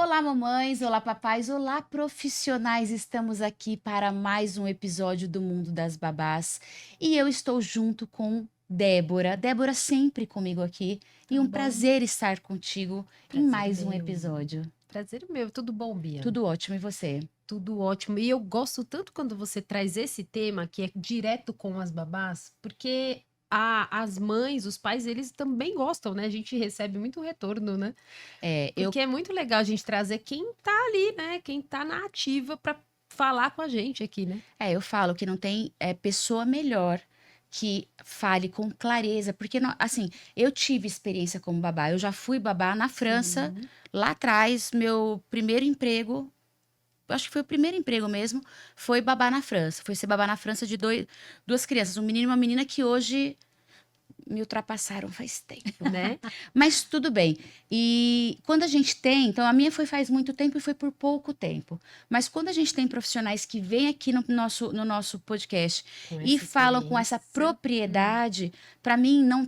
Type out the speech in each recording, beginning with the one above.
Olá, mamães, olá, papais, olá, profissionais. Estamos aqui para mais um episódio do Mundo das Babás e eu estou junto com Débora. Débora sempre comigo aqui e Tudo um bom? prazer estar contigo em Prazer mais um meu. episódio. Prazer meu. Tudo bom, Bia? Tudo ótimo, e você? Tudo ótimo. E eu gosto tanto quando você traz esse tema, que é direto com as babás, porque as mães, os pais, eles também gostam, né? A gente recebe muito retorno, né? É, eu, Porque é muito legal a gente trazer quem tá ali, né? Quem tá na ativa para falar com a gente aqui, né? eu falo que não tem pessoa melhor que fale com clareza, porque, assim, eu tive experiência como babá, eu já fui babá na França, Sim. lá atrás, meu primeiro emprego. Acho que foi o primeiro emprego mesmo, foi babá na França. Foi ser babá na França de duas crianças, um menino e uma menina que hoje me ultrapassaram faz tempo. Né? Mas tudo bem. E quando a gente tem, então a minha foi faz muito tempo e foi por pouco tempo. Mas quando a gente tem profissionais que vêm aqui no nosso podcast Com e essa falam com essa experiência. propriedade, para mim não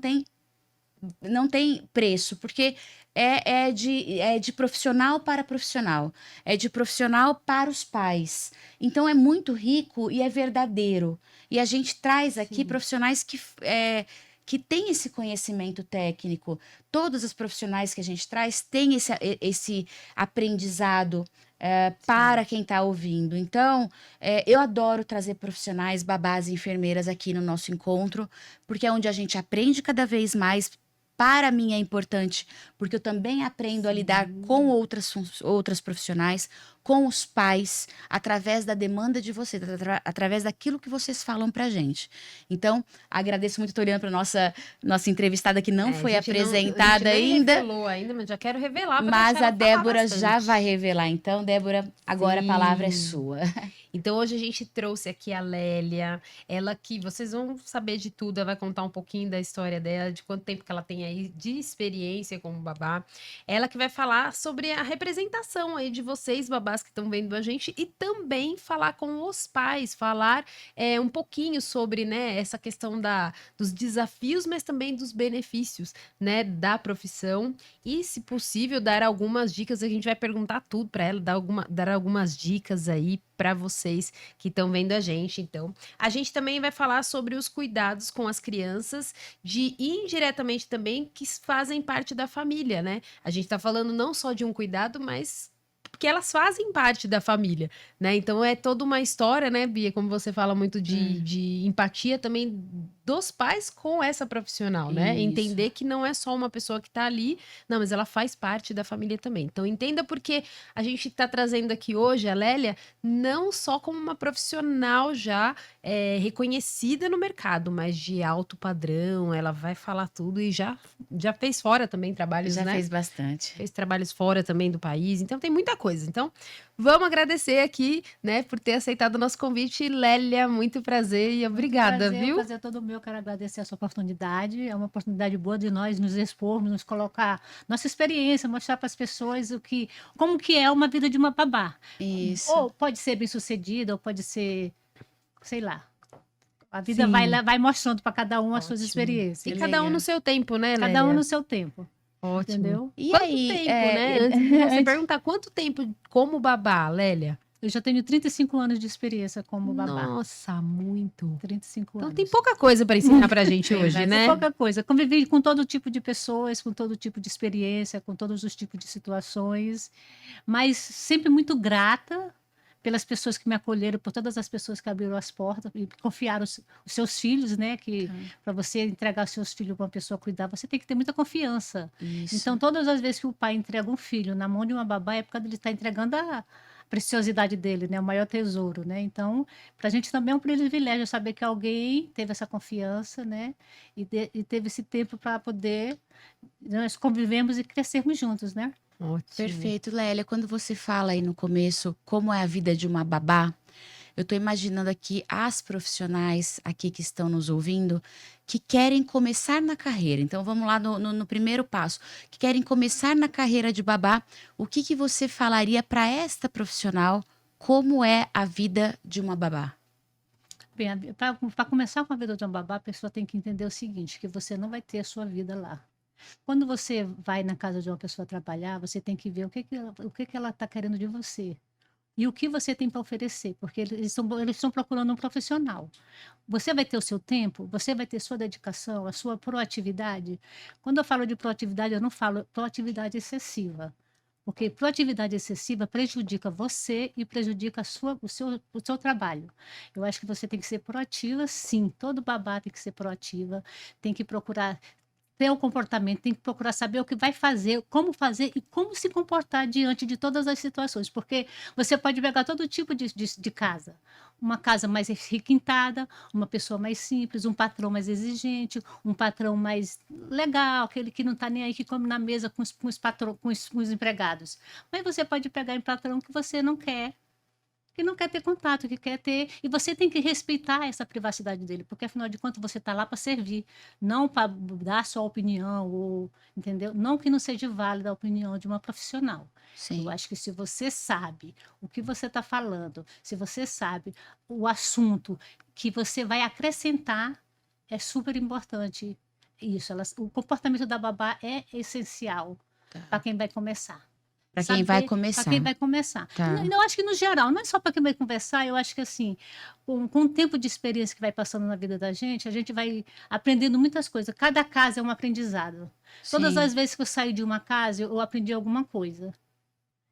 tem preço, porque é de profissional para profissional, é de profissional para os pais. Então é muito rico e é verdadeiro. E a gente traz aqui Sim. profissionais que têm esse conhecimento técnico. Todos os profissionais que a gente traz têm esse aprendizado. Sim. Para quem está ouvindo. Então, eu adoro trazer profissionais, babás e enfermeiras aqui no nosso encontro, porque é onde a gente aprende cada vez mais. Para mim é importante, porque eu também aprendo a lidar com Sim. outras profissionais, com os pais, através da demanda de vocês, através daquilo que vocês falam pra gente. Então, agradeço muito, tô olhando para nossa entrevistada que não É, foi a gente apresentada nem ainda, revelou ainda, mas já quero revelar para deixar mas a ela falar Débora já vai bastante. revelar. Então, Débora, agora a palavra é Sim. sua. Então hoje a gente trouxe aqui a Lélia, ela que vocês vão saber de tudo, ela vai contar um pouquinho da história dela, de quanto tempo que ela tem aí de experiência como babá. Ela que vai falar sobre a representação aí de vocês, babás que estão vendo a gente, e também falar com os pais, falar um pouquinho sobre, né, essa questão dos desafios, mas também dos benefícios, né, da profissão. E, se possível, dar algumas dicas. A gente vai perguntar tudo para ela, dar algumas dicas aí para vocês que estão vendo a gente. Então, a gente também vai falar sobre os cuidados com as crianças, de indiretamente também que fazem parte da família, né? A gente está falando não só de um cuidado, mas porque elas fazem parte da família, né? Então é toda uma história, né, Bia? Como você fala muito de empatia também dos pais com essa profissional, né? Isso. Entender que não é só uma pessoa que está ali, não, mas ela faz parte da família também. Então entenda porque a gente está trazendo aqui hoje a Lélia não só como uma profissional já reconhecida no mercado, mas de alto padrão. Ela vai falar tudo e já fez fora também trabalhos, Já né? fez bastante. Fez trabalhos fora também do país, então tem muita coisa. Então, vamos agradecer aqui, né, por ter aceitado o nosso convite. Lélia, muito prazer e obrigada, O viu? prazer é todo meu. Quero agradecer a sua oportunidade. É uma oportunidade boa de nós nos expormos, nos colocar nossa experiência, mostrar para as pessoas como que é uma vida de uma babá. Isso. Ou pode ser bem-sucedida, ou pode ser, sei lá. A vida Sim. vai mostrando para cada um as suas Ótimo. E experiências. cada um no Legal. seu tempo, né, Cada um Lélia? no seu tempo, Ótimo. entendeu? E Quanto aí, tempo, né? Antes de você antes- perguntar, quanto tempo como babá, Lélia? Eu já tenho 35 anos de experiência como babá. Nossa, muito. 35 Então tem anos. pouca coisa para ensinar pra gente Tem hoje, É né? pouca coisa. Convivi com todo tipo de pessoas, com todo tipo de experiência, com todos os tipos de situações, mas sempre muito grata pelas pessoas que me acolheram, por todas as pessoas que abriram as portas e confiaram os seus filhos, né? Que para você entregar os seus filhos para uma pessoa cuidar, você tem que ter muita confiança. Isso. Então, todas as vezes que o pai entrega um filho na mão de uma babá, é porque ele está entregando a preciosidade dele, né? O maior tesouro, né? Então, para a gente também é um privilégio saber que alguém teve essa confiança, né? E teve esse tempo para poder nós convivemos e crescermos juntos, né? Ótimo. Perfeito, Lélia. Quando você fala aí no começo como é a vida de uma babá, eu tô imaginando aqui as profissionais aqui que estão nos ouvindo que querem começar na carreira. Então vamos lá no primeiro passo, que querem começar na carreira de babá. O que você falaria para esta profissional? Como é a vida de uma babá? Bem, para começar com a vida de uma babá, a pessoa tem que entender o seguinte, que você não vai ter a sua vida lá. Quando você vai na casa de uma pessoa trabalhar, você tem que ver o que que ela está querendo de você. E o que você tem para oferecer, porque eles estão procurando um profissional. Você vai ter o seu tempo, você vai ter sua dedicação, a sua proatividade. Quando eu falo de proatividade, eu não falo proatividade excessiva, porque proatividade excessiva prejudica você e prejudica o seu trabalho. Eu acho que você tem que ser proativa, sim, todo babá tem que ser proativa, tem que procurar ter o comportamento, tem que procurar saber o que vai fazer e como se comportar diante de todas as situações, porque você pode pegar todo tipo de casa. Uma casa mais requintada, uma pessoa mais simples, um patrão mais exigente, um patrão mais legal, aquele que não está nem aí, que come na mesa com os empregados. Mas você pode pegar um patrão que não quer ter contato, que quer ter. E você tem que respeitar essa privacidade dele, porque afinal de contas você está lá para servir, não para dar sua opinião, ou, entendeu? Não que não seja válida a opinião de uma profissional. Eu Sim. acho que se você sabe o que você está falando, se você sabe o assunto que você vai acrescentar, é super importante isso. O comportamento da babá é essencial para Tá. quem vai começar. Para quem vai Para quem começar. vai começar. Tá. Eu acho que no geral, não é só para quem vai conversar, eu acho que assim, com o tempo de experiência que vai passando na vida da gente, a gente vai aprendendo muitas coisas. Cada casa é um aprendizado. Todas Sim. as vezes que eu saí de uma casa, eu aprendi alguma coisa.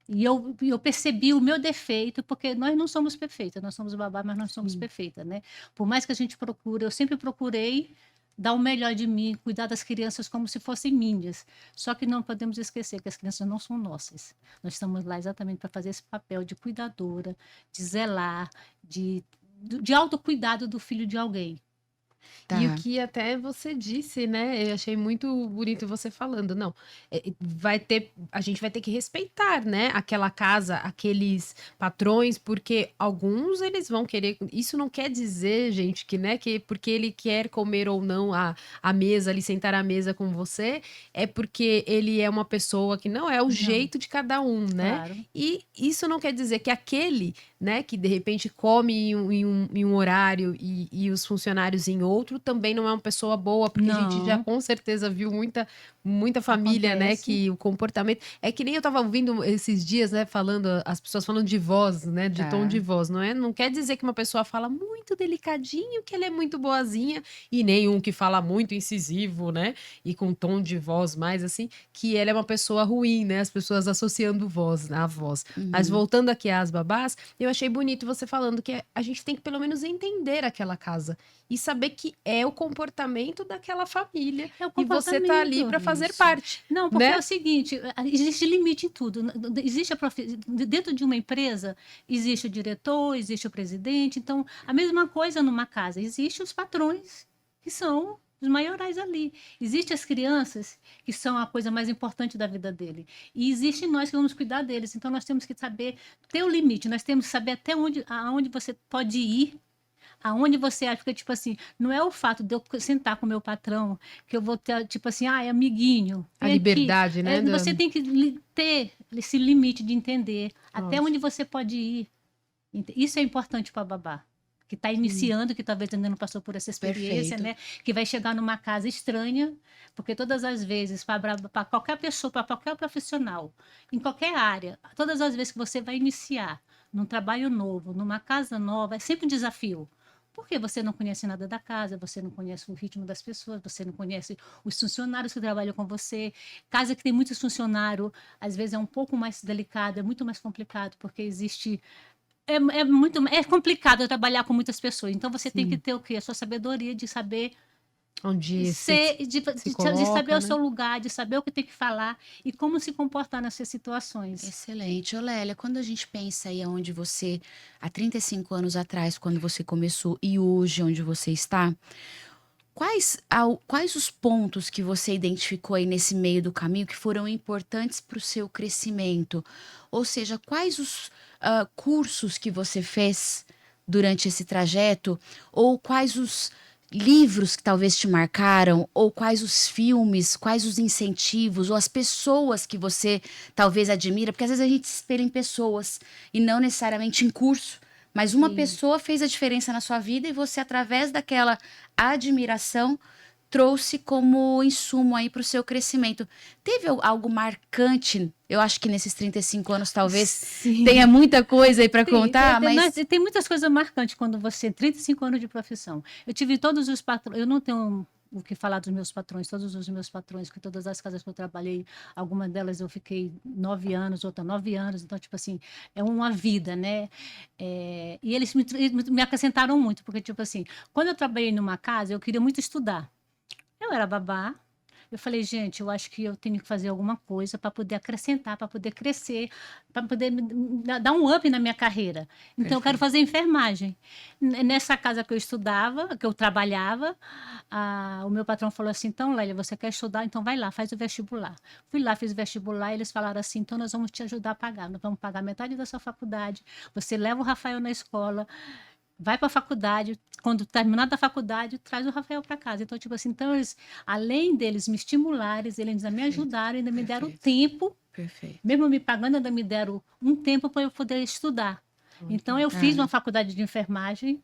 E eu percebi o meu defeito, porque nós não somos perfeitas, nós somos babá, mas nós somos Sim. perfeitas, né? Por mais que a gente procure, eu sempre procurei dar o melhor de mim, cuidar das crianças como se fossem minhas. Só que não podemos esquecer que as crianças não são nossas. Nós estamos lá exatamente para fazer esse papel de cuidadora, de zelar, de autocuidado do filho de alguém. E o Tá. que até você disse, né? Eu achei muito bonito você falando. Não, a gente vai ter que respeitar, né? Aquela casa, aqueles patrões, porque alguns eles vão querer. Isso não quer dizer, gente, que, né, que porque ele quer comer ou não a mesa, ali sentar à mesa com você, é porque ele é uma pessoa que não é o Não, jeito de cada um, né? claro. E isso não quer dizer que aquele, né, que de repente come em um horário e os funcionários em outro, também não é uma pessoa boa, porque a gente já Não, com certeza viu muita família, né, acontece. que o comportamento é que nem eu tava ouvindo esses dias, né, falando, as pessoas falando de voz, né, de tom Tá. de voz, não é? Não quer dizer que uma pessoa fala muito delicadinho que ela é muito boazinha e nenhum que fala muito incisivo, né, e com tom de voz mais assim, que ela é uma pessoa ruim, né? As pessoas associando voz, a voz. Mas Uhum. voltando aqui às babás, eu achei bonito você falando que a gente tem que pelo menos entender aquela casa e saber que é o comportamento daquela família É o e você tá ali comportamento. para fazer Isso. parte, Não, porque é né? o seguinte, existe limite em tudo. Existe dentro de uma empresa, existe o diretor, existe o presidente. Então, a mesma coisa numa casa. Existem os patrões, que são os maiorais ali. Existem as crianças, que são a coisa mais importante da vida dele. E existem nós que vamos cuidar deles. Então, nós temos que saber ter o limite. Nós temos que saber até aonde você pode ir, aonde você acha, porque, tipo assim, não é o fato de eu sentar com o meu patrão que eu vou ter, tipo assim, ah, é amiguinho, A vem aqui. liberdade, né? Você tem que ter esse limite de entender até Lógico. onde você pode ir. Isso é importante para babá, que está Sim. iniciando, que talvez ainda não passou por essa experiência, Perfeito. né? Que vai chegar numa casa estranha, porque todas as vezes, para qualquer pessoa, para qualquer profissional, em qualquer área, todas as vezes que você vai iniciar num trabalho novo, numa casa nova, é sempre um desafio. Porque você não conhece nada da casa, você não conhece o ritmo das pessoas, você não conhece os funcionários que trabalham com você. Casa que tem muitos funcionários, às vezes é um pouco mais delicado, é muito mais complicado, porque existe é complicado trabalhar com muitas pessoas. Então você tem que Sim. ter o quê? A sua sabedoria de saber Onde ser, se de saber coloca, o seu né? lugar, de saber o que tem que falar e como se comportar nessas situações. Excelente. Ô, Lélia, quando a gente pensa aí onde você, há 35 anos atrás, quando você começou, e hoje onde você está, quais os pontos que você identificou aí nesse meio do caminho que foram importantes para o seu crescimento? Ou seja, quais os cursos que você fez durante esse trajeto? Ou quais os livros que talvez te marcaram? Ou quais os filmes, quais os incentivos, ou as pessoas que você talvez admira? Porque às vezes a gente se espelha em pessoas e não necessariamente em curso. Mas uma Sim. pessoa fez a diferença na sua vida e você, através daquela admiração, trouxe como insumo aí para o seu crescimento. Teve algo marcante? Eu acho que nesses 35 anos talvez Sim. tenha muita coisa aí para Tem, contar, mas tem muitas coisas marcantes quando você 35 anos de profissão. Eu tive todos os patrões, eu não tenho o que falar dos meus patrões, todos os meus patrões, que todas as casas que eu trabalhei, algumas delas eu fiquei 9 anos, outras 9 anos, então, tipo assim, é uma vida, né? E eles me acrescentaram muito, porque, tipo assim, quando eu trabalhei numa casa, eu queria muito estudar. Eu era babá. Eu falei, gente, eu acho que eu tenho que fazer alguma coisa para poder acrescentar, para poder crescer, para poder dar um up na minha carreira. Então, eu quero perfeito. fazer enfermagem. Nessa casa que eu estudava, que eu trabalhava, o meu patrão falou assim: então, Lélia, você quer estudar? Então, vai lá, faz o vestibular. Fui lá, fiz o vestibular, e eles falaram assim: então, nós vamos te ajudar a pagar. Nós vamos pagar metade da sua faculdade. Você leva o Rafael na escola, vai para a faculdade, quando terminar da faculdade, traz o Rafael para casa. Então, tipo assim, então eles, além deles me estimularem, eles ainda me Perfeito, ajudaram, ainda me deram perfeito, tempo, perfeito. mesmo me pagando, ainda me deram um tempo para eu poder estudar. Muito Então, eu fiz uma Cara, faculdade de enfermagem,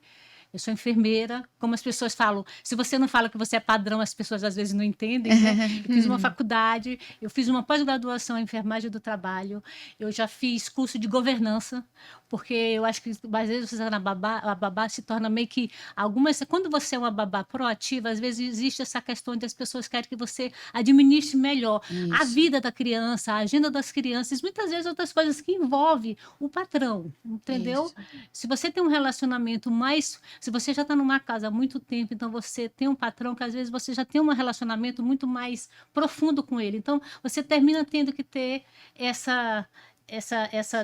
eu sou enfermeira, como as pessoas falam, se você não fala que você é padrão, as pessoas às vezes não entendem, né? Eu fiz uma faculdade, eu fiz uma pós-graduação em enfermagem do trabalho, eu já fiz curso de governança, porque eu acho que às vezes você está na babá, a babá se torna meio que quando você é uma babá proativa, às vezes existe essa questão de as pessoas querem que você administre melhor a isso, vida da criança, a agenda das crianças, muitas vezes outras coisas que envolvem o patrão, entendeu? isso. Se você tem um relacionamento mais. Se você já está numa casa há muito tempo, então você tem um patrão que às vezes você já tem um relacionamento muito mais profundo com ele. Então você termina tendo que ter essa, essa, essa,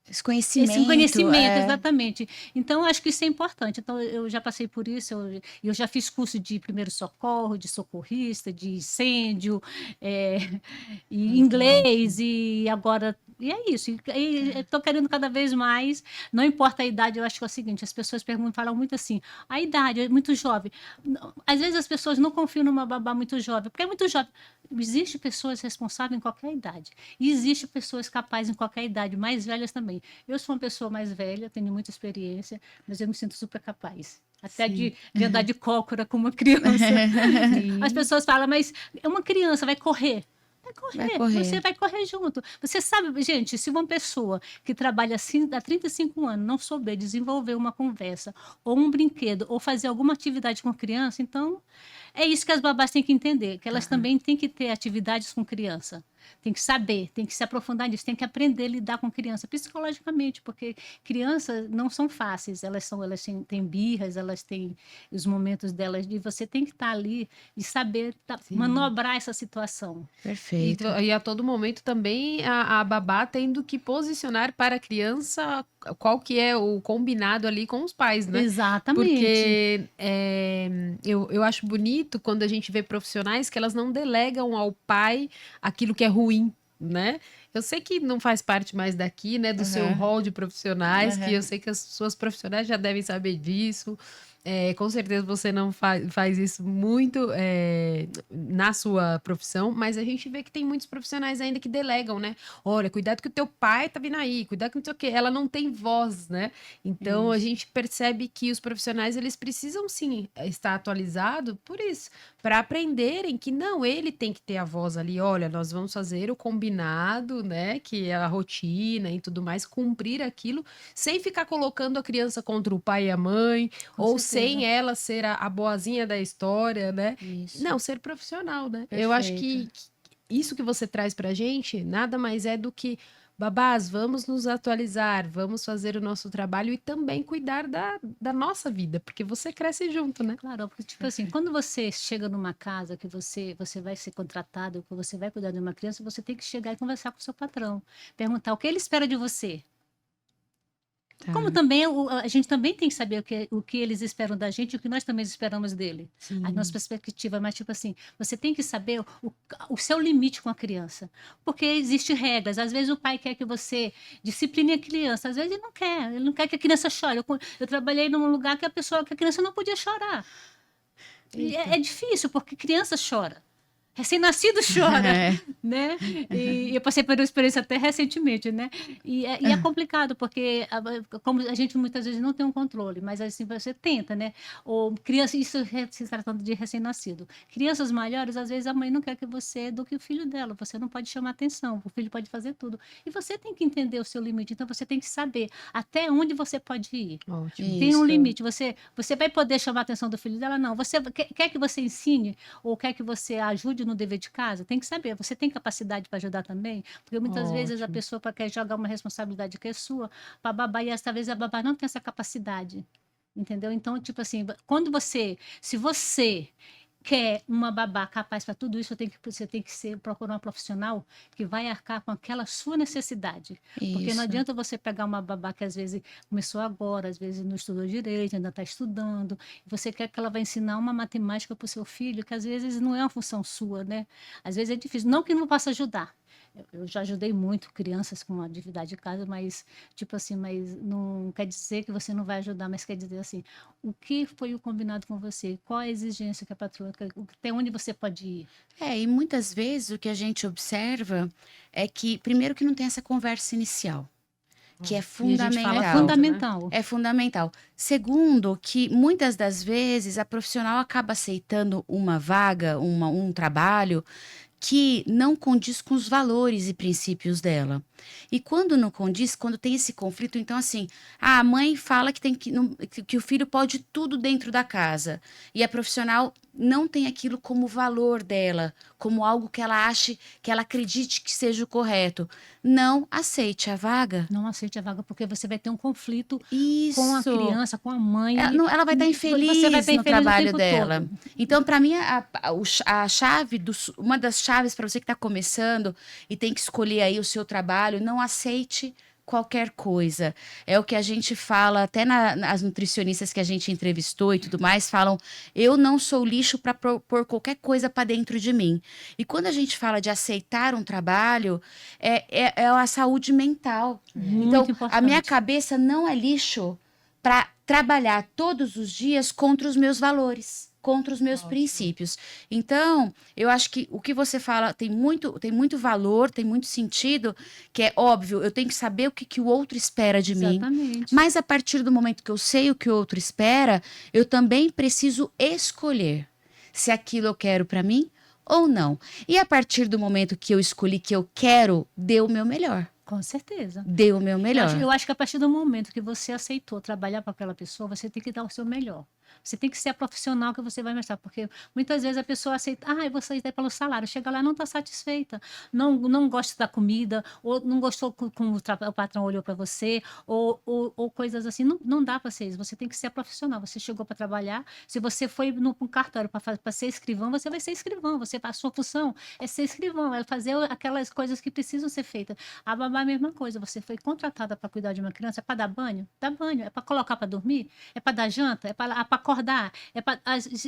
Esse esse conhecimento, conhecimento, exatamente. Então, eu acho que isso é importante. Então, eu já passei por isso, eu já fiz curso de primeiro socorro, de socorrista, de incêndio, é, e muito inglês, ótimo. e agora. E é isso. E estou querendo cada vez mais, não importa a idade, eu acho que é o seguinte: as pessoas perguntam, falam muito assim, a idade é muito jovem. Às vezes as pessoas não confiam numa babá muito jovem, porque é muito jovem. Existem pessoas responsáveis em qualquer idade. E existem pessoas capazes em qualquer idade, mais velhas também. Eu sou uma pessoa mais velha, tenho muita experiência, mas eu me sinto super capaz. Até Sim. de andar de cócora com uma criança. As Sim. pessoas falam, mas é uma criança, vai correr. Vai Vai correr, você correr. vai correr junto. Você sabe, gente, se uma pessoa que trabalha assim há 35 anos não souber desenvolver uma conversa, ou um brinquedo, ou fazer alguma atividade com criança, então é isso que as babás têm que entender, que elas Tá. também têm que ter atividades com criança. Tem que saber, tem que se aprofundar nisso, tem que aprender a lidar com criança psicologicamente, porque crianças não são fáceis, elas têm birras, elas têm os momentos delas, e você tem que estar ali e saber Sim. manobrar essa situação. Perfeito. E a todo momento também a babá tendo que posicionar para a criança qual que é o combinado ali com os pais, né? Exatamente. Porque eu acho bonito quando a gente vê profissionais que elas não delegam ao pai aquilo que é ruim, né? Eu sei que não faz parte mais daqui, né, do seu Aham, rol de profissionais, que eu aham. sei que as suas profissionais já devem saber disso. Com certeza você não faz isso muito na sua profissão, mas a gente vê que tem muitos profissionais ainda que delegam, né? Olha, cuidado que o teu pai tá vindo aí, cuidado que não sei o quê. Ela não tem voz, né? Então a Isso. gente percebe que os profissionais eles precisam sim estar atualizados por isso, para aprenderem que não, ele tem que ter a voz ali. Olha, nós vamos fazer o combinado, né? Que é a rotina e tudo mais, cumprir aquilo, sem ficar colocando a criança contra o pai e a mãe, Com ou sem certeza. ela ser a boazinha da história, né? Isso. Não, ser profissional, né? Eu acho Perfeito. que isso que você traz pra gente nada mais é do que babás, vamos nos atualizar, vamos fazer o nosso trabalho e também cuidar da nossa vida, porque você cresce junto, né? Claro, porque, tipo assim, Perfeito. quando você chega numa casa que você vai ser contratado, que você vai cuidar de uma criança, você tem que chegar e conversar com o seu patrão, perguntar o que ele espera de você. Como Tá. também a gente também tem que saber o que eles esperam da gente e o que nós também esperamos dele. A nossa Sim. perspectiva, mas tipo assim, você tem que saber o seu limite com a criança. Porque existem regras. Às vezes o pai quer que você discipline a criança, às vezes ele não quer que a criança chore. Eu trabalhei num lugar que a criança não podia chorar. E Eita. é difícil, porque criança chora. recém-nascido chora, É. né? E eu passei por uma experiência até recentemente, né? E é complicado, porque como a gente muitas vezes não tem um controle, mas assim você tenta, né? Ou criança, isso se tratando de recém-nascido. Crianças maiores, às vezes a mãe não quer que você eduque o filho dela, você não pode chamar atenção, o filho pode fazer tudo. E você tem que entender o seu limite, então você tem que saber até onde você pode ir. Ótimo. Tem um Isso. limite. Você vai poder chamar a atenção do filho dela? Não. Você quer que você ensine ou quer que você ajude no dever de casa? Tem que saber. Você tem capacidade para ajudar também? Porque muitas vezes a Ótimo. pessoa quer jogar uma responsabilidade que é sua para a babá e às vezes a babá não tem essa capacidade. Entendeu? Então, tipo assim, se você quer uma babá capaz para tudo isso, você tem que procurar uma profissional que vai arcar com aquela sua necessidade. Porque não Isso. adianta você pegar uma babá que às vezes começou agora, às vezes não estudou direito, ainda está estudando, e você quer que ela vai ensinar uma matemática para o seu filho, que às vezes não é uma função sua, né? Às vezes é difícil. Não que não possa ajudar. Eu já ajudei muito crianças com atividade de casa, mas, tipo assim, mas não quer dizer que você não vai ajudar, mas quer dizer assim, o que foi o combinado com você? Qual a exigência que a patroa, até onde você pode ir? E muitas vezes o que a gente observa é que, primeiro, que não tem essa conversa inicial, que é E a gente fala É fundamental. tanto, né? fundamental. É fundamental. Segundo, que muitas das vezes a profissional acaba aceitando uma vaga, um trabalho que não condiz com os valores e princípios dela. E quando não condiz, quando tem esse conflito, então assim, a mãe fala que que o filho pode tudo dentro da casa e a profissional não tem aquilo como valor dela, como algo que ela ache, que ela acredite que seja o correto. Não aceite a vaga. Não aceite a vaga, porque você vai ter um conflito com a Isso. criança, com a mãe. Ela vai estar Você vai infeliz estar no infeliz o trabalho tempo dela. todo. Então, para mim, a chave, uma das chaves para você que está começando e tem que escolher aí o seu trabalho, não aceite qualquer coisa. É o que a gente fala, até as nutricionistas que a gente entrevistou e tudo mais, falam: eu não sou lixo para pôr qualquer coisa para dentro de mim. E quando a gente fala de aceitar um trabalho, é a saúde mental. Então, Muito a minha importante. cabeça não é lixo para trabalhar todos os dias contra os meus valores, contra os meus Ótimo. princípios. Então, eu acho que o que você fala tem muito valor, tem muito sentido, que é óbvio, eu tenho que saber o que o outro espera de mim. Exatamente. Mas a partir do momento que eu sei o que o outro espera, eu também preciso escolher se aquilo eu quero para mim ou não. E a partir do momento que eu escolhi que eu quero, dê o meu melhor. Com certeza. Dê o meu melhor. Eu acho que a partir do momento que você aceitou trabalhar para aquela pessoa, você tem que dar o seu melhor. Você tem que ser a profissional que você vai mostrar, porque muitas vezes a pessoa aceita, eu vou sair daí pelo salário, chega lá e não está satisfeita, não gosta da comida, ou não gostou como o patrão olhou para você, ou coisas assim, não dá para ser isso, você tem que ser a profissional, você chegou para trabalhar, se você foi no cartório para ser escrivão, você vai ser escrivão, a sua função é ser escrivão, é fazer aquelas coisas que precisam ser feitas. A babá é a mesma coisa, você foi contratada para cuidar de uma criança, é para dar banho? Dá banho, é para colocar para dormir? É para dar janta? É para acordar?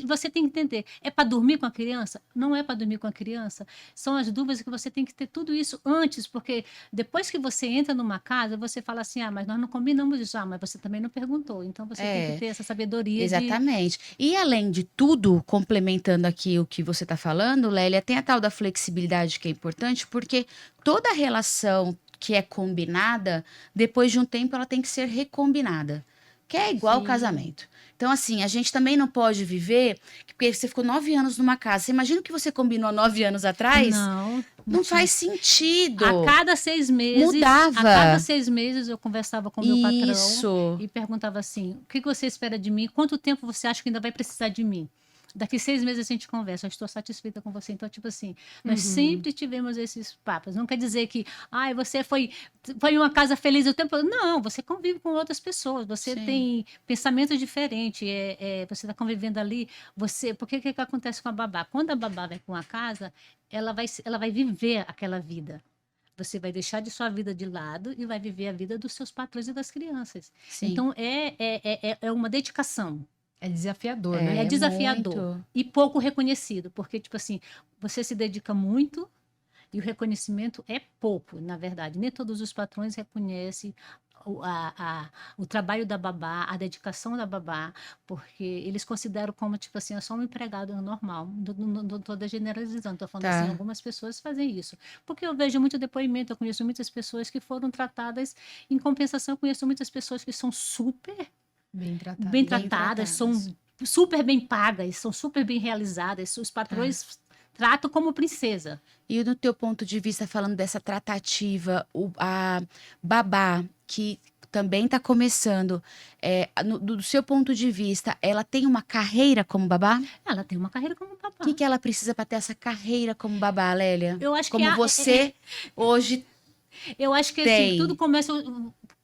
Você tem que entender, é para dormir com a criança? Não é para dormir com a criança? São as dúvidas que você tem que ter tudo isso antes, porque depois que você entra numa casa, você fala assim, mas nós não combinamos isso, mas você também não perguntou, então você tem que ter essa sabedoria Exatamente. E além de tudo, complementando aqui o que você está falando, Lélia, tem a tal da flexibilidade que é importante, porque toda relação que é combinada, depois de um tempo ela tem que ser recombinada, que é igual ao Sim. casamento. Então, assim, a gente também não pode viver, porque você ficou 9 anos numa casa. Você imagina o que você combinou há 9 anos atrás? Não faz sentido. A cada 6 meses, Mudava. a cada 6 meses eu conversava com o meu patrão Isso. e perguntava assim, o que você espera de mim? Quanto tempo você acha que ainda vai precisar de mim? Daqui 6 meses a gente conversa, eu estou satisfeita com você. Então, tipo assim, nós sempre tivemos esses papos. Não quer dizer que, você foi em uma casa feliz o tempo todo. Não, você convive com outras pessoas, você Sim. tem pensamentos diferentes, você está convivendo ali, porque o que acontece com a babá? Quando a babá vai com a casa, ela vai viver aquela vida. Você vai deixar de sua vida de lado e vai viver a vida dos seus patrões e das crianças. Sim. Então, é uma dedicação. É desafiador, né? É desafiador muito. e pouco reconhecido, porque, tipo assim, você se dedica muito e o reconhecimento é pouco, na verdade. Nem todos os patrões reconhecem o trabalho da babá, a dedicação da babá, porque eles consideram como, tipo assim, é só um empregado normal. Não estou generalizando, estou falando assim, Tá. algumas pessoas fazem isso. Porque eu vejo muito depoimento, eu conheço muitas pessoas que foram tratadas, em compensação, eu conheço muitas pessoas que são super Bem tratado. bem Bem tratadas, são tratadas. super bem pagas, são super bem realizadas, os patrões tratam como princesa. E no teu ponto de vista, falando dessa tratativa, a babá, que também está começando, do seu ponto de vista, ela tem uma carreira como babá? Ela tem uma carreira como O babá. que que ela precisa para ter essa carreira como babá, Lélia? Eu acho que Como você hoje eu acho que assim, tudo tem. começa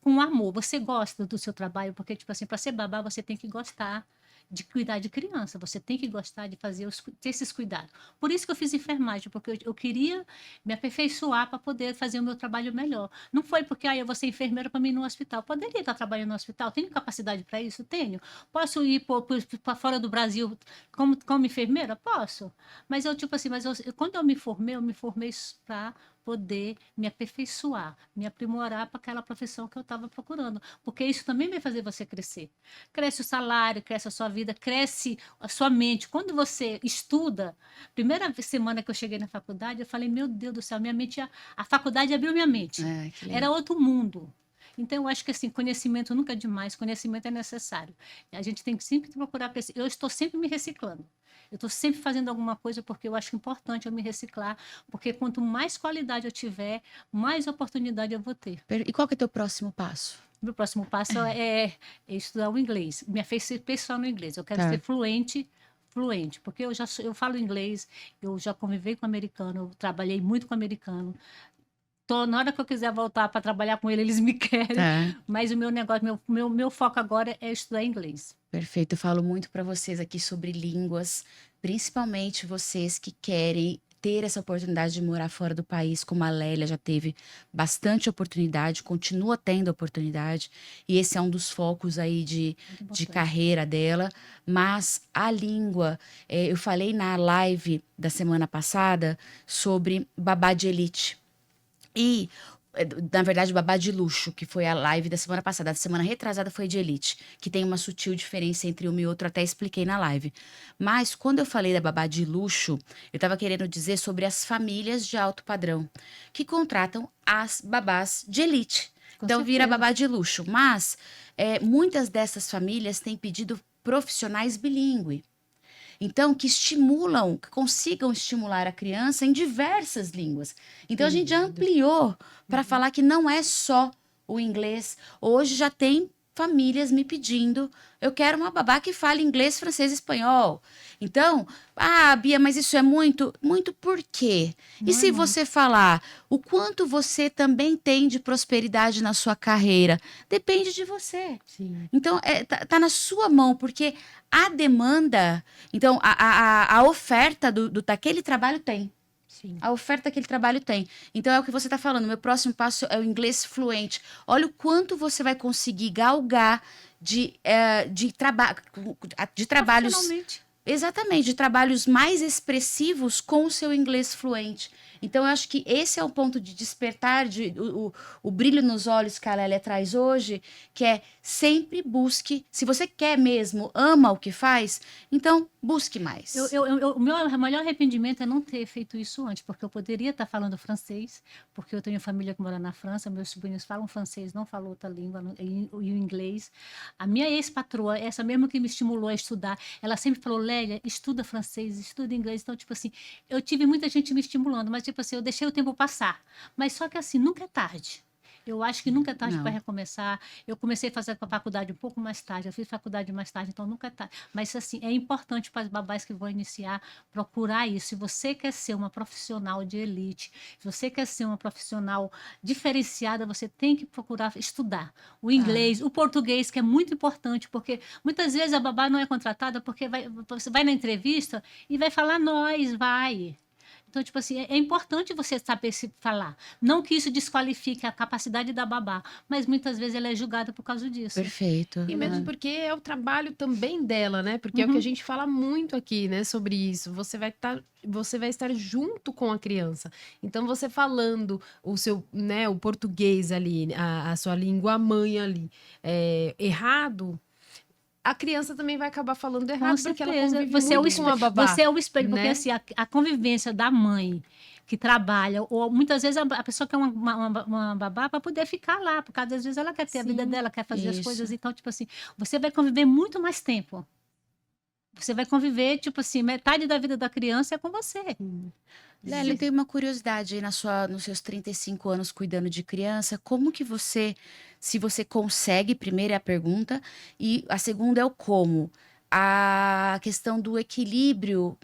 com amor. Você gosta do seu trabalho, porque, tipo assim, para ser babá, você tem que gostar de cuidar de criança, você tem que gostar de fazer ter esses cuidados. Por isso que eu fiz enfermagem, porque eu queria me aperfeiçoar para poder fazer o meu trabalho melhor. Não foi porque eu vou ser enfermeira para mim ir no hospital. Poderia estar trabalhando no hospital, tenho capacidade para isso? Tenho. Posso ir para fora do Brasil como enfermeira? Posso. Mas eu, tipo assim, quando eu me formei para poder me aperfeiçoar, me aprimorar para aquela profissão que eu estava procurando, porque isso também vai fazer você crescer. Cresce o salário, cresce a sua vida, cresce a sua mente. Quando você estuda, primeira semana que eu cheguei na faculdade, eu falei, meu Deus do céu, minha mente, a faculdade abriu minha mente. Que Era legal. outro mundo. Então, eu acho que assim, conhecimento nunca é demais, conhecimento é necessário. A gente tem que sempre procurar crescer. Eu estou sempre me reciclando. Eu estou sempre fazendo alguma coisa porque eu acho importante eu me reciclar, porque quanto mais qualidade eu tiver, mais oportunidade eu vou ter. E qual que é teu próximo passo? Meu próximo passo é estudar o inglês, me aperfeiçoar no inglês. Eu quero Tá. ser fluente, porque eu falo inglês, eu já convivei com americano, eu trabalhei muito com americano. Na hora que eu quiser voltar para trabalhar com ele, eles me querem. Tá. Mas o meu negócio, meu foco agora é estudar inglês. Perfeito. Eu falo muito para vocês aqui sobre línguas, principalmente vocês que querem ter essa oportunidade de morar fora do país, como a Lélia já teve bastante oportunidade, continua tendo oportunidade, e esse é um dos focos aí de Muito carreira dela. Mas a língua, eu falei na live da semana passada sobre babá de elite. E, na verdade, babá de luxo, que foi a live da semana passada. A semana retrasada foi de elite, que tem uma sutil diferença entre uma e outra, até expliquei na live. Mas, quando eu falei da babá de luxo, eu estava querendo dizer sobre as famílias de alto padrão, que contratam as babás de elite. Com Então, vira certeza. babá de luxo. Mas, muitas dessas famílias têm pedido profissionais bilíngue. Então, que consigam estimular a criança em diversas línguas. Então, a gente já ampliou para falar que não é só o inglês. Hoje já tem famílias me pedindo, eu quero uma babá que fale inglês, francês e espanhol. Então, Bia, mas isso é muito? Muito por quê? Não E é se muito. você falar o quanto você também tem de prosperidade na sua carreira? Depende de você. Sim. Então, tá na sua mão, porque a demanda, então, a oferta daquele trabalho tem. Sim. A oferta daquele trabalho tem. Então, é o que você está falando. Meu próximo passo é o inglês fluente. Olha o quanto você vai conseguir galgar de trabalhos. Profissionalmente. Exatamente, de trabalhos mais expressivos com o seu inglês fluente. Então, eu acho que esse é o ponto de despertar, o brilho nos olhos que a Lélia traz hoje, que é sempre busque, se você quer mesmo, ama o que faz, então busque mais. O meu maior arrependimento é não ter feito isso antes, porque eu poderia estar falando francês, porque eu tenho família que mora na França, meus sobrinhos falam francês, não falam outra língua, e o inglês. A minha ex-patroa, essa mesmo que me estimulou a estudar, ela sempre falou, Lélia, estuda francês, estuda inglês. Então, tipo assim, eu tive muita gente me estimulando, mas tipo assim, eu deixei o tempo passar. Mas só que assim, nunca é tarde. Eu acho que nunca é tarde Não. para recomeçar. Eu comecei a fazer a faculdade um pouco mais tarde, eu fiz faculdade mais tarde, então nunca é tarde. Mas, assim, é importante para as babás que vão iniciar procurar isso. Se você quer ser uma profissional de elite, se você quer ser uma profissional diferenciada, você tem que procurar estudar o inglês, o português, que é muito importante, porque muitas vezes a babá não é contratada porque você vai na entrevista e vai falar nós, vai. Então, tipo assim, é importante você saber se falar. Não que isso desqualifique a capacidade da babá, mas muitas vezes ela é julgada por causa disso. Perfeito. E mesmo porque é o trabalho também dela, né? Porque é o que a gente fala muito aqui, né, sobre isso. Você vai estar junto com a criança. Então, você falando o seu, né, o português ali, a sua língua mãe ali, errado, a criança também vai acabar falando Com errado, porque ela certeza. convive Você é o muito com a espelho, babá, você é o espelho, porque né? assim, a convivência da mãe que trabalha, ou muitas vezes a pessoa quer uma babá para poder ficar lá, porque às vezes ela quer ter a vida Sim, dela, quer fazer as isso. coisas, então, tipo assim, você vai conviver muito mais tempo. Você vai conviver, tipo assim, metade da vida da criança é com você. Lélia, eu tenho uma curiosidade aí nos seus 35 anos cuidando de criança, como que você, se você consegue, primeiro é a pergunta, e a segunda é o como. A questão do equilíbrio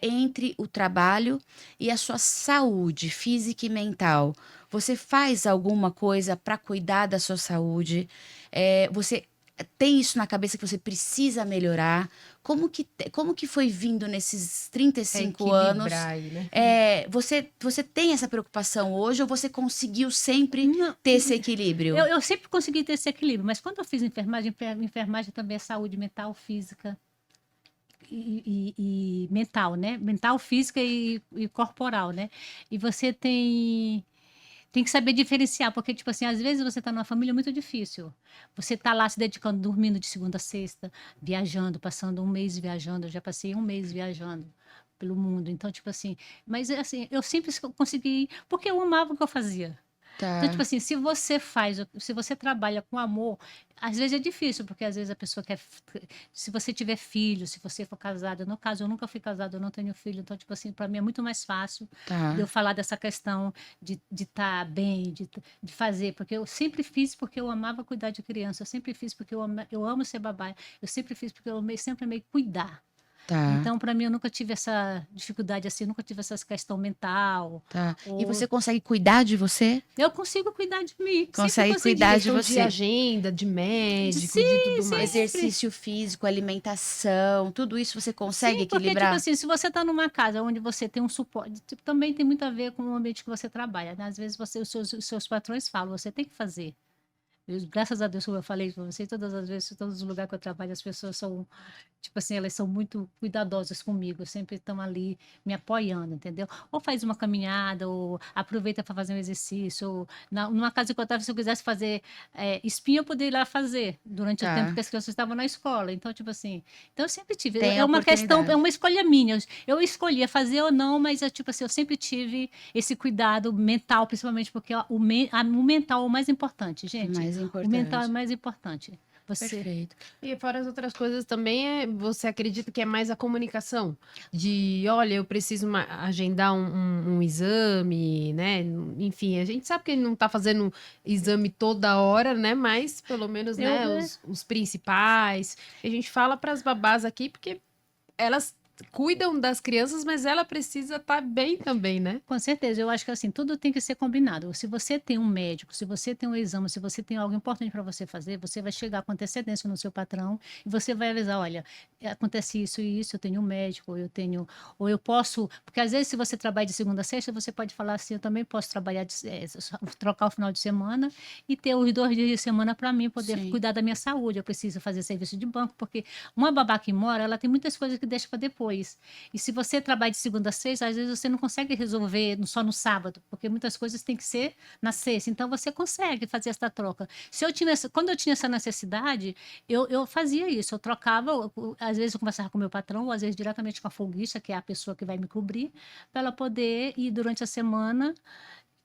entre o trabalho e a sua saúde física e mental. Você faz alguma coisa para cuidar da sua saúde? Você tem isso na cabeça que você precisa melhorar? Como que foi vindo nesses 35 anos? Equilibrar aí, né? Você tem essa preocupação hoje ou você conseguiu sempre Não, ter esse equilíbrio? eu sempre consegui ter esse equilíbrio, mas quando eu fiz enfermagem, enfermagem também é saúde mental, física e mental, né? Mental, física e corporal, né? E você tem que saber diferenciar, porque, tipo assim, às vezes você está numa família muito difícil. Você está lá se dedicando, dormindo de segunda a sexta, viajando, passando um mês viajando. Eu já passei um mês viajando pelo mundo. Então, tipo assim, mas assim, eu sempre consegui, porque eu amava o que eu fazia. Então, tipo Tá, assim, se você trabalha com amor, às vezes é difícil, porque às vezes a pessoa quer. Se você tiver filho, se você for casada, no caso, eu nunca fui casada, eu não tenho filho, então, tipo assim, para mim é muito mais fácil de eu tá. falar dessa questão de estar bem, de fazer, porque eu sempre fiz porque eu amava cuidar de criança, eu sempre fiz porque eu amo ser babá, eu sempre fiz porque sempre amei cuidar. Tá, Então, para mim, eu nunca tive essa dificuldade assim, nunca tive essa questão mental. tá. E Ou você consegue cuidar de você? eu consigo cuidar de mim, sempre Consegue Em consegui. cuidar de questão de você? agenda, de médico, de Sim, tudo mais. sempre. Exercício físico, alimentação, tudo isso você consegue Sim, porque, tipo equilibrar? assim, se você está numa casa onde você tem um suporte, tipo, também tem muito a ver com o ambiente que você trabalha, né? Às vezes os seus patrões falam, você tem que fazer. Graças a Deus, como eu falei para você, todas as vezes, em todos os lugares que eu trabalho, as pessoas são, tipo assim, elas são muito cuidadosas comigo, sempre estão ali me apoiando, entendeu? Ou faz uma caminhada, ou aproveita para fazer um exercício, ou numa casa que eu estava, se eu quisesse fazer espinha, eu poderia ir lá fazer, durante o tempo Tá. que as crianças estavam na escola. Então, tipo assim, então eu sempre tive, Tem a é uma questão, é oportunidade. uma escolha minha. Eu escolhia fazer ou não, mas, tipo assim, eu sempre tive esse cuidado mental, principalmente porque o mental é o mais importante, gente. Mais O mental é importante. mais importante. Você. Perfeito. E fora as outras coisas também, você acredita que é mais a comunicação? De, olha, eu preciso agendar um exame, né? Enfim, a gente sabe que ele não está fazendo exame toda hora, né? Mas pelo menos, Eu, né, os principais. A gente fala para as babás aqui, porque elas cuidam das crianças, mas ela precisa estar bem também, né? com certeza, eu acho que assim, tudo tem que ser combinado. Se você tem um médico, se você tem um exame, se você tem algo importante para você fazer, você vai chegar com antecedência no seu patrão e você vai avisar, olha, acontece isso e isso, eu tenho um médico, ou eu posso, porque às vezes se você trabalha de segunda a sexta, você pode falar assim, eu também posso trabalhar, trocar o final de semana e ter os 2 dias de semana para mim poder Sim. cuidar da minha saúde. Eu preciso fazer serviço de banco, porque uma babá que mora, ela tem muitas coisas que deixa para depois. E se você trabalha de segunda a sexta, às vezes você não consegue resolver só no sábado, porque muitas coisas têm que ser na sexta. Então você consegue fazer essa troca. Quando eu tinha essa necessidade, eu fazia isso. Eu trocava, às vezes eu conversava com o meu patrão, ou às vezes diretamente com a folguista, que é a pessoa que vai me cobrir, para ela poder ir durante a semana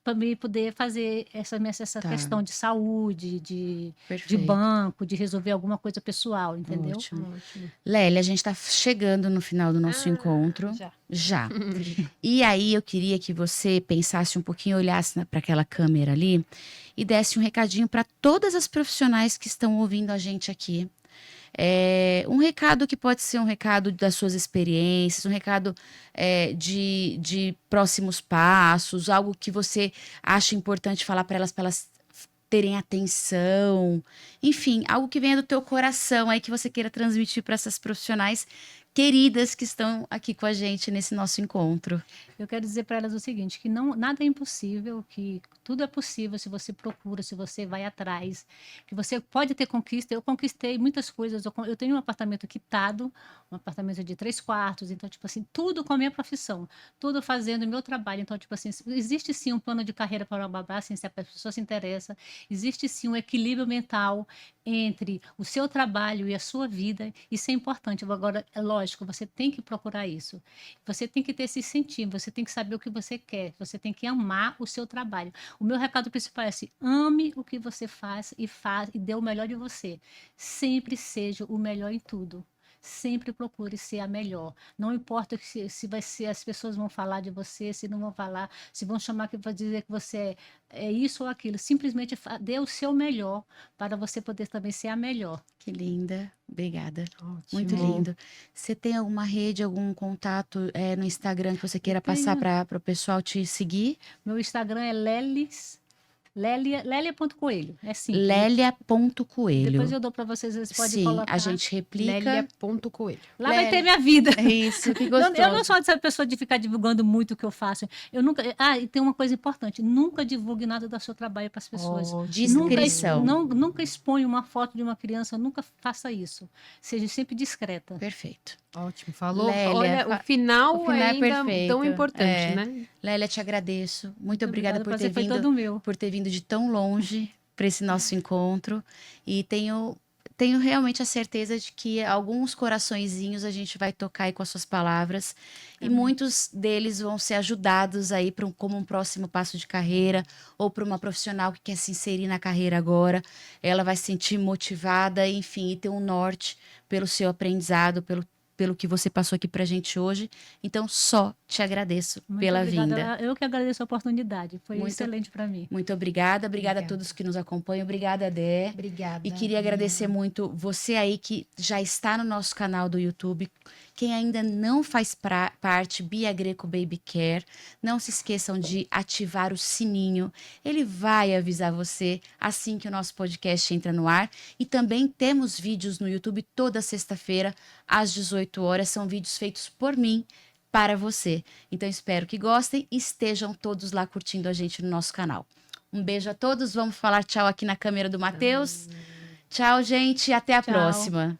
para mim poder fazer essa Tá. questão de saúde, de Perfeito. banco, de resolver alguma coisa pessoal, entendeu? Ótimo. Ótimo. Lélia, a gente está chegando no final do nosso encontro. Já. Já. E aí eu queria que você pensasse um pouquinho, olhasse para aquela câmera ali e desse um recadinho para todas as profissionais que estão ouvindo a gente aqui. Um recado que pode ser um recado das suas experiências, um recado de próximos passos, algo que você acha importante falar para elas terem atenção, enfim, algo que venha do teu coração aí que você queira transmitir para essas profissionais queridas que estão aqui com a gente nesse nosso encontro. Eu quero dizer para elas o seguinte, que não, nada é impossível, que tudo é possível se você procura, se você vai atrás, que você pode ter conquista. Eu conquistei muitas coisas, eu tenho um apartamento quitado, um apartamento de 3 quartos, então, tipo assim, tudo com a minha profissão, tudo fazendo o meu trabalho. Então, tipo assim, existe sim um plano de carreira para uma babá, assim, se a pessoa se interessa, existe sim um equilíbrio mental entre o seu trabalho e a sua vida, isso é importante. Agora, é lógico, você tem que procurar isso. Você tem que ter esse incentivo, você tem que saber o que você quer, você tem que amar o seu trabalho. O meu recado principal é assim: ame o que você faz e dê o melhor de você. Sempre seja o melhor em tudo. Sempre procure ser a melhor. Não importa se vai ser, as pessoas vão falar de você, se não vão falar, se vão chamar para dizer que você é isso ou aquilo. Simplesmente dê o seu melhor para você poder também ser a melhor. Que linda. Obrigada. Muito Ótimo. lindo. Você tem alguma rede, algum contato no Instagram que você queira passar tenho. para o pessoal te seguir? Meu Instagram é Lélia.coelho. É simples. Lélia.coelho. Depois eu dou para vocês, vocês podem Sim, colocar. a gente replica. Lélia.coelho. Lá vai ter Lélia. minha vida. É isso, que Eu gostoso. não sou essa pessoa de ficar divulgando muito o que eu faço. Eu nunca. Ah, e tem uma coisa importante: nunca divulgue nada do seu trabalho para as pessoas. Discrição. Nunca exponha uma foto de uma criança, nunca faça isso. Seja sempre discreta. Perfeito. Ótimo, falou. Lélia, Olha, o final, o final é ainda perfeito. tão importante, É. né? Lélia, te agradeço. Muito obrigada O por ter prazer foi vindo. todo meu. Por ter vindo de tão longe para esse nosso encontro. E tenho realmente a certeza de que alguns coraçõezinhos a gente vai tocar aí com as suas palavras. E Amém. muitos deles vão ser ajudados aí como um próximo passo de carreira, ou para uma profissional que quer se inserir na carreira agora. Ela vai se sentir motivada, enfim, e ter um norte pelo seu aprendizado, pelo que você passou aqui pra gente hoje. Então, só te agradeço Muito pela obrigada. vinda. Eu que agradeço a oportunidade. Foi Muito- excelente para mim. Muito obrigada. Obrigada a Obrigada. todos que nos acompanham. Obrigada, Dé. Obrigada. E queria agradecer muito você aí que já está no nosso canal do YouTube. Quem ainda não faz parte, Bia Greco Baby Care, não se esqueçam de ativar o sininho. Ele vai avisar você assim que o nosso podcast entra no ar. E também temos vídeos no YouTube toda sexta-feira, às 18 horas. São vídeos feitos por mim, para você. Então espero que gostem e estejam todos lá curtindo a gente no nosso canal. Um beijo a todos. Vamos falar tchau aqui na câmera do Matheus. Tchau, gente. Até a Tchau. próxima.